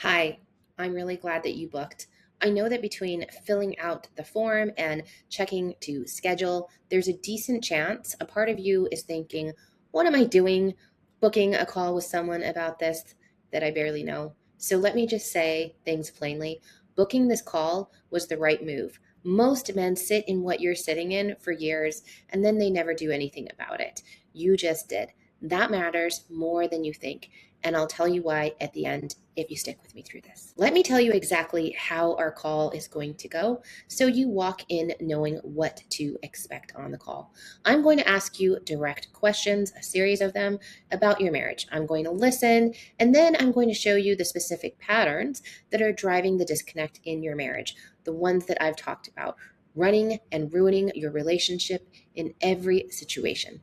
Hi, I'm really glad that you booked. I know that between filling out the form and checking to schedule, there's a decent chance a part of you is thinking, what am I doing booking a call with someone about this that I barely know? So let me just say things plainly. Booking this call was the right move. Most men sit in what you're sitting in for years and then they never do anything about it. You just did. That matters more than you think. And I'll tell you why at the end if you stick with me through this. Let me tell you exactly how our call is going to go so you walk in knowing what to expect on the call. I'm going to ask you direct questions, a series of them about your marriage. I'm going to listen, and then I'm going to show you the specific patterns that are driving the disconnect in your marriage, the ones that I've talked about, running and ruining your relationship in every situation.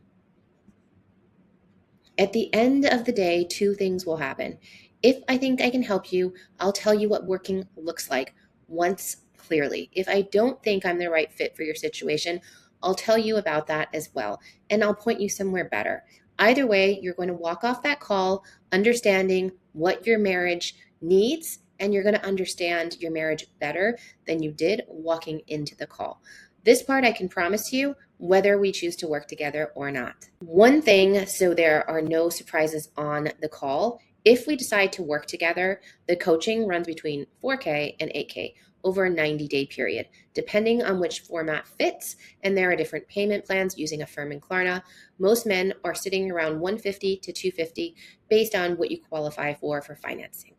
At the end of the day, two things will happen. If I think I can help you, I'll tell you what working looks like once clearly. If I don't think I'm the right fit for your situation, I'll tell you about that as well, and I'll point you somewhere better. Either way, you're going to walk off that call understanding what your marriage needs, and you're going to understand your marriage better than you did walking into the call. This part I can promise you whether we choose to work together or not. One thing, so there are no surprises on the call. If we decide to work together, the coaching runs between 4K and 8K over a 90-day period, depending on which format fits. And there are different payment plans using Affirm and Klarna. Most men are sitting around 150 to 250 based on what you qualify for financing.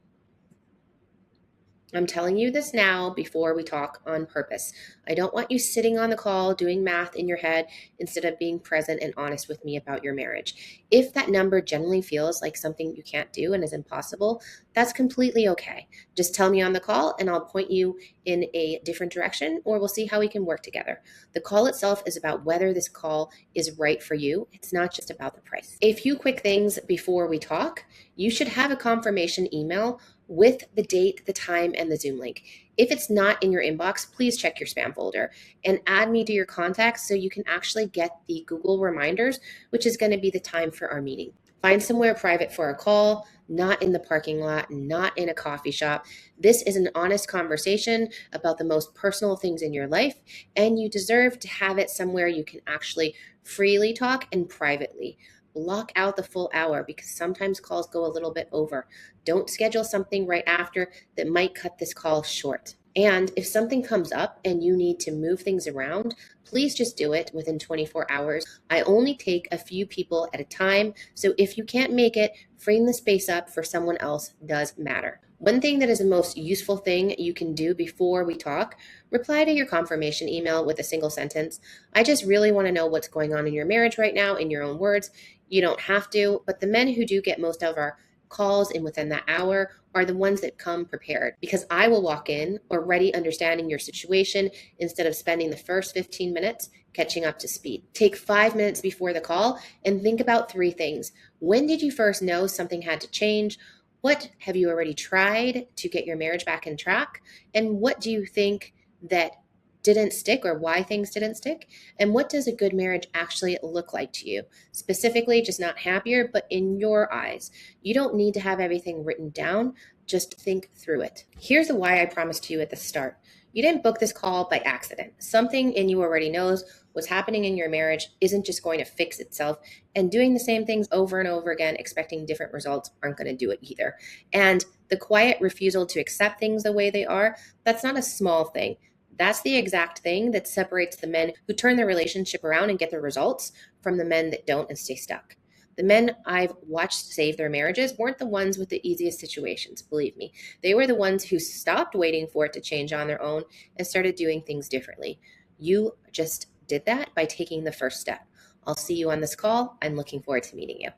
I'm telling you this now before we talk on purpose. I don't want you sitting on the call doing math in your head instead of being present and honest with me about your marriage. If that number generally feels like something you can't do and is impossible, that's completely okay. Just tell me on the call and I'll point you in a different direction or we'll see how we can work together. The call itself is about whether this call is right for you. It's not just about the price. A few quick things before we talk. You should have a confirmation email with the date, the time, and the Zoom link. If it's not in your inbox, please check your spam folder and add me to your contacts so you can actually get the Google reminders, which is going to be the time for our meeting. Find somewhere private for a call, not in the parking lot, not in a coffee shop. This is an honest conversation about the most personal things in your life, and you deserve to have it somewhere you can actually freely talk and privately. Block out the full hour because sometimes calls go a little bit over. Don't schedule something right after that might cut this call short. And if something comes up and you need to move things around, please just do it within 24 hours. I only take a few people at a time, so if you can't make it, freeing the space up for someone else does matter. One thing that is the most useful thing you can do before we talk, reply to your confirmation email with a single sentence. I just really want to know what's going on in your marriage right now in your own words. You don't have to, but the men who do get most of our calls in within that hour are the ones that come prepared because I will walk in already understanding your situation instead of spending the first 15 minutes catching up to speed. Take 5 minutes before the call and think about three things. When did you first know something had to change? What have you already tried to get your marriage back in track? And what do you think that didn't stick or why things didn't stick? And what does a good marriage actually look like to you? Specifically, just not happier, but in your eyes. You don't need to have everything written down. Just think through it. Here's the why I promised you at the start. You didn't book this call by accident. Something in you already knows what's happening in your marriage isn't just going to fix itself, and doing the same things over and over again, expecting different results, aren't going to do it either. And the quiet refusal to accept things the way they are, that's not a small thing. That's the exact thing that separates the men who turn their relationship around and get the results from the men that don't and stay stuck. The men I've watched save their marriages weren't the ones with the easiest situations, believe me. They were the ones who stopped waiting for it to change on their own and started doing things differently. You just did that by taking the first step. I'll see you on this call. I'm looking forward to meeting you.